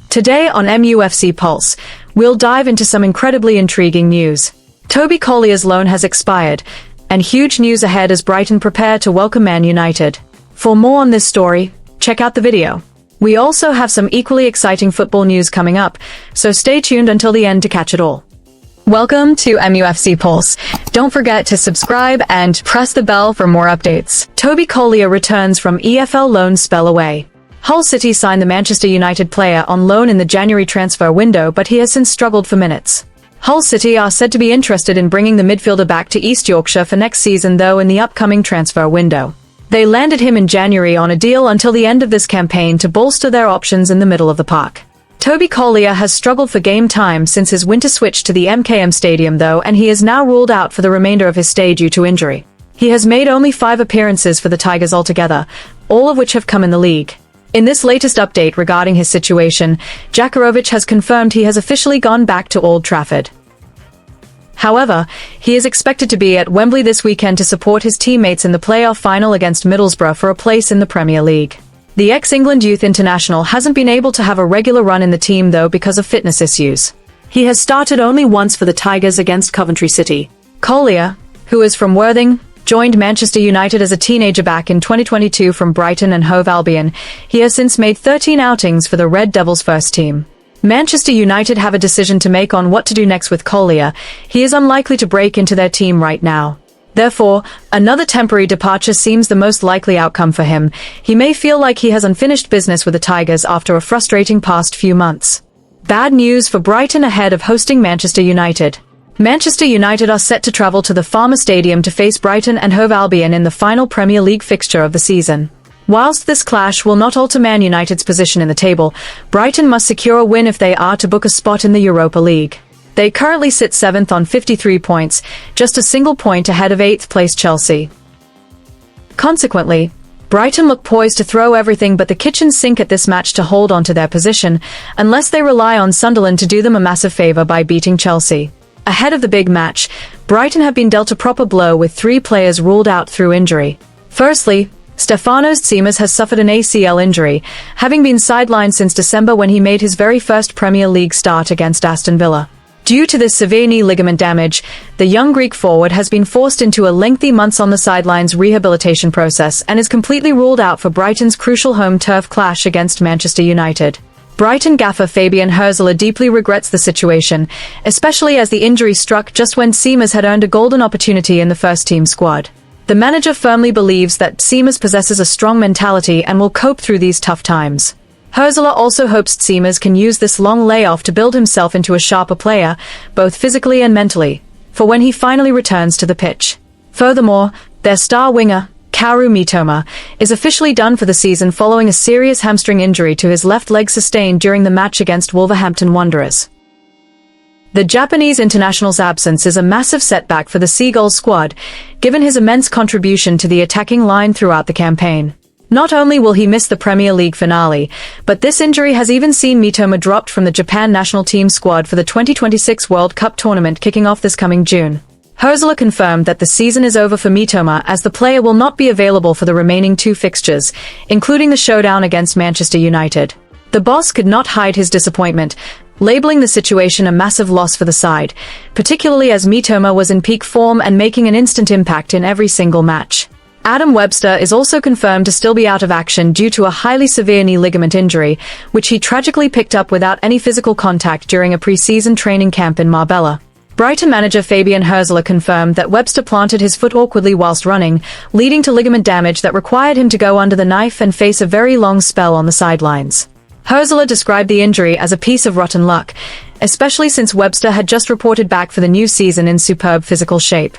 Today on MUFC Pulse, we'll dive into some incredibly intriguing news. Toby Collier's loan has expired, and huge news ahead as Brighton prepare to welcome Man United. For more on this story, check out the video. We also have some equally exciting football news coming up, so stay tuned until the end to catch it all. Welcome to MUFC Pulse. Don't forget to subscribe and press the bell for more updates. Toby Collier returns from EFL loan spell away. Hull City signed the Manchester United player on loan in the January transfer window, but he has since struggled for minutes. Hull City are said to be interested in bringing the midfielder back to East Yorkshire for next season, though, in the upcoming transfer window. They landed him in January on a deal until the end of this campaign to bolster their options in the middle of the park. Toby Collier has struggled for game time since his winter switch to the MKM Stadium, though, and he is now ruled out for the remainder of his stay due to injury. He has made only 5 appearances for the Tigers altogether, all of which have come in the league. In this latest update regarding his situation, Jakirovic has confirmed he has officially gone back to Old Trafford. However, he is expected to be at Wembley this weekend to support his teammates in the playoff final against Middlesbrough for a place in the Premier League. The ex-England youth international hasn't been able to have a regular run in the team, though, because of fitness issues. He has started only once for the Tigers against Coventry City. Collier, who is from Worthing, joined Manchester United as a teenager back in 2022 from Brighton and Hove Albion. He has since made 13 outings for the Red Devils first team. Manchester United have a decision to make on what to do next with Collier. He is unlikely to break into their team right now. Therefore, another temporary departure seems the most likely outcome for him. He may feel like he has unfinished business with the Tigers after a frustrating past few months. Bad news for Brighton ahead of hosting Manchester United. Manchester United are set to travel to the Farmer Stadium to face Brighton and Hove Albion in the final Premier League fixture of the season. Whilst this clash will not alter Man United's position in the table, Brighton must secure a win if they are to book a spot in the Europa League. They currently sit 7th on 53 points, just a single point ahead of 8th place Chelsea. Consequently, Brighton look poised to throw everything but the kitchen sink at this match to hold on to their position, unless they rely on Sunderland to do them a massive favour by beating Chelsea. Ahead of the big match, Brighton have been dealt a proper blow with 3 players ruled out through injury. Firstly, Stefanos Tsitsipas has suffered an ACL injury, having been sidelined since December when he made his very first Premier League start against Aston Villa. Due to this severe knee ligament damage, the young Greek forward has been forced into a lengthy months on the sidelines rehabilitation process and is completely ruled out for Brighton's crucial home turf clash against Manchester United. Brighton gaffer Fabian Hurzeler deeply regrets the situation, especially as the injury struck just when Tsitsipas had earned a golden opportunity in the first-team squad. The manager firmly believes that Tsitsipas possesses a strong mentality and will cope through these tough times. Hurzeler also hopes Tsitsipas can use this long layoff to build himself into a sharper player, both physically and mentally, for when he finally returns to the pitch. Furthermore, their star winger, Kaoru Mitoma, is officially done for the season following a serious hamstring injury to his left leg sustained during the match against Wolverhampton Wanderers. The Japanese international's absence is a massive setback for the Seagulls squad, given his immense contribution to the attacking line throughout the campaign. Not only will he miss the Premier League finale, but this injury has even seen Mitoma dropped from the Japan national team squad for the 2026 World Cup tournament kicking off this coming June. Hurzeler confirmed that the season is over for Mitoma, as the player will not be available for the remaining 2 fixtures, including the showdown against Manchester United. The boss could not hide his disappointment, labeling the situation a massive loss for the side, particularly as Mitoma was in peak form and making an instant impact in every single match. Adam Webster is also confirmed to still be out of action due to a highly severe knee ligament injury, which he tragically picked up without any physical contact during a pre-season training camp in Marbella. Brighton manager Fabian Hurzeler confirmed that Webster planted his foot awkwardly whilst running, leading to ligament damage that required him to go under the knife and face a very long spell on the sidelines. Hurzeler described the injury as a piece of rotten luck, especially since Webster had just reported back for the new season in superb physical shape.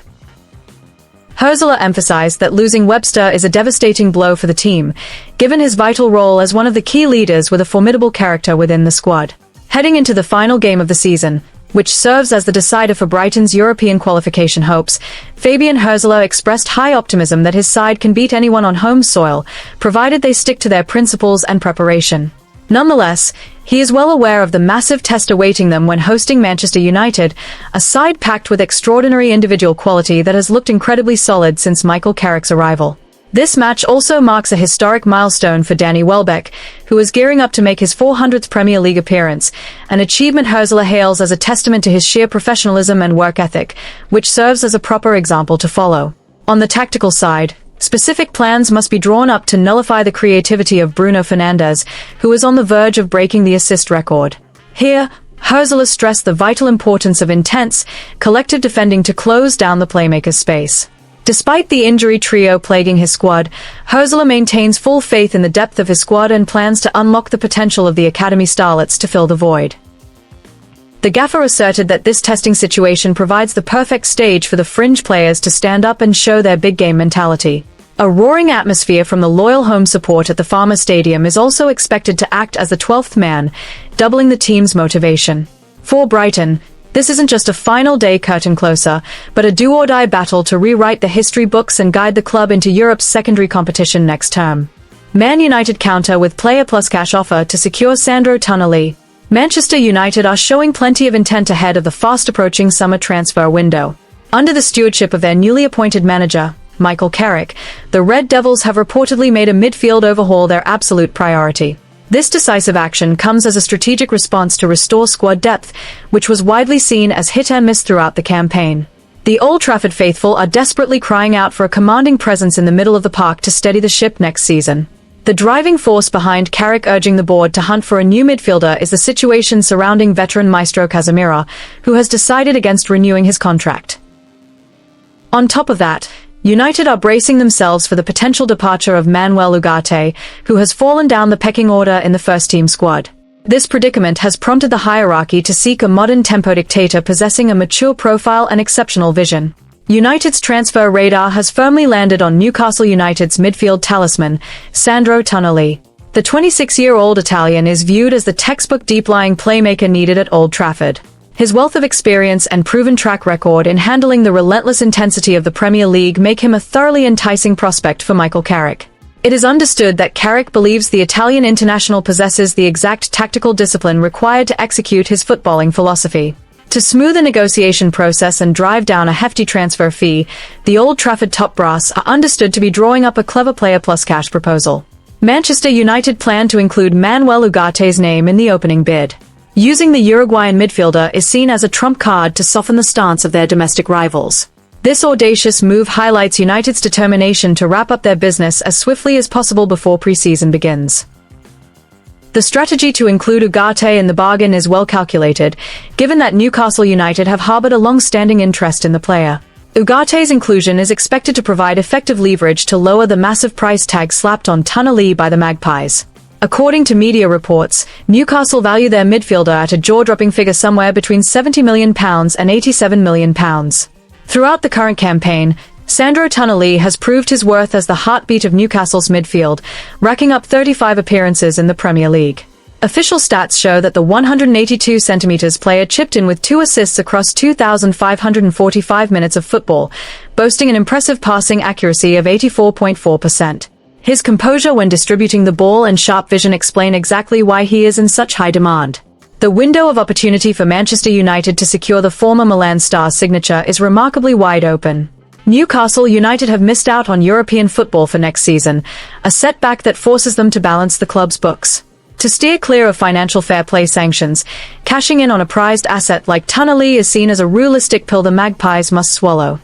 Hurzeler emphasized that losing Webster is a devastating blow for the team, given his vital role as one of the key leaders with a formidable character within the squad. Heading into the final game of the season, which serves as the decider for Brighton's European qualification hopes, Fabian Hurzeler expressed high optimism that his side can beat anyone on home soil, provided they stick to their principles and preparation. Nonetheless, he is well aware of the massive test awaiting them when hosting Manchester United, a side packed with extraordinary individual quality that has looked incredibly solid since Michael Carrick's arrival. This match also marks a historic milestone for Danny Welbeck, who is gearing up to make his 400th Premier League appearance, an achievement Hurzeler hails as a testament to his sheer professionalism and work ethic, which serves as a proper example to follow. On the tactical side, specific plans must be drawn up to nullify the creativity of Bruno Fernandes, who is on the verge of breaking the assist record. Here, Hurzeler stressed the vital importance of intense, collective defending to close down the playmaker's space. Despite the injury trio plaguing his squad, Hurzeler maintains full faith in the depth of his squad and plans to unlock the potential of the academy starlets to fill the void. The gaffer asserted that this testing situation provides the perfect stage for the fringe players to stand up and show their big game mentality. A roaring atmosphere from the loyal home support at the Farmers Stadium is also expected to act as the 12th man, doubling the team's motivation. For Brighton, this isn't just a final day curtain closer, but a do-or-die battle to rewrite the history books and guide the club into Europe's secondary competition next term. Man United counter with player plus cash offer to secure Sandro Tonali. Manchester United are showing plenty of intent ahead of the fast-approaching summer transfer window. Under the stewardship of their newly appointed manager, Michael Carrick, the Red Devils have reportedly made a midfield overhaul their absolute priority. This decisive action comes as a strategic response to restore squad depth, which was widely seen as hit and miss throughout the campaign. The Old Trafford faithful are desperately crying out for a commanding presence in the middle of the park to steady the ship next season. The driving force behind Carrick urging the board to hunt for a new midfielder is the situation surrounding veteran Maestro Casemiro, who has decided against renewing his contract. On top of that, United are bracing themselves for the potential departure of Manuel Ugarte, who has fallen down the pecking order in the first-team squad. This predicament has prompted the hierarchy to seek a modern tempo dictator possessing a mature profile and exceptional vision. United's transfer radar has firmly landed on Newcastle United's midfield talisman, Sandro Tonali. The 26-year-old Italian is viewed as the textbook deep-lying playmaker needed at Old Trafford. His wealth of experience and proven track record in handling the relentless intensity of the Premier League make him a thoroughly enticing prospect for Michael Carrick. It is understood that Carrick believes the Italian international possesses the exact tactical discipline required to execute his footballing philosophy. To smooth the negotiation process and drive down a hefty transfer fee, the Old Trafford top brass are understood to be drawing up a clever player plus cash proposal. Manchester United plan to include Manuel Ugarte's name in the opening bid. Using the Uruguayan midfielder is seen as a trump card to soften the stance of their domestic rivals. This audacious move highlights United's determination to wrap up their business as swiftly as possible before pre-season begins. The strategy to include Ugarte in the bargain is well calculated, given that Newcastle United have harbored a long-standing interest in the player. Ugarte's inclusion is expected to provide effective leverage to lower the massive price tag slapped on Tonali by the Magpies. According to media reports, Newcastle value their midfielder at a jaw-dropping figure somewhere between £70 million and £87 million. Throughout the current campaign, Sandro Tonali has proved his worth as the heartbeat of Newcastle's midfield, racking up 35 appearances in the Premier League. Official stats show that the 182cm player chipped in with 2 assists across 2,545 minutes of football, boasting an impressive passing accuracy of 84.4%. His composure when distributing the ball and sharp vision explain exactly why he is in such high demand. The window of opportunity for Manchester United to secure the former Milan star's signature is remarkably wide open. Newcastle United have missed out on European football for next season, a setback that forces them to balance the club's books. To steer clear of financial fair play sanctions, cashing in on a prized asset like Tonali is seen as a realistic pill the Magpies must swallow.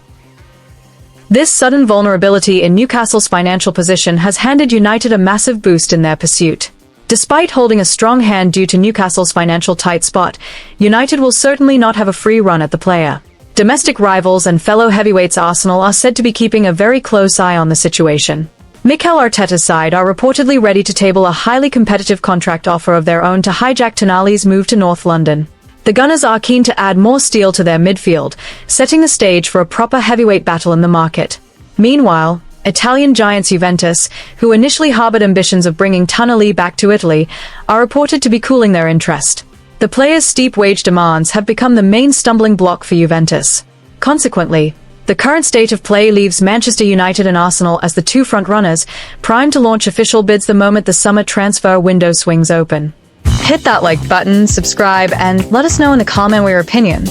This sudden vulnerability in Newcastle's financial position has handed United a massive boost in their pursuit. Despite holding a strong hand due to Newcastle's financial tight spot, United will certainly not have a free run at the player. Domestic rivals and fellow heavyweights Arsenal are said to be keeping a very close eye on the situation. Mikel Arteta's side are reportedly ready to table a highly competitive contract offer of their own to hijack Tonali's move to North London. The Gunners are keen to add more steel to their midfield, setting the stage for a proper heavyweight battle in the market. Meanwhile, Italian giants Juventus, who initially harbored ambitions of bringing Tonali back to Italy, are reported to be cooling their interest. The player's steep wage demands have become the main stumbling block for Juventus. Consequently, the current state of play leaves Manchester United and Arsenal as the two front-runners, primed to launch official bids the moment the summer transfer window swings open. Hit that like button, subscribe, and let us know in the comment your opinion.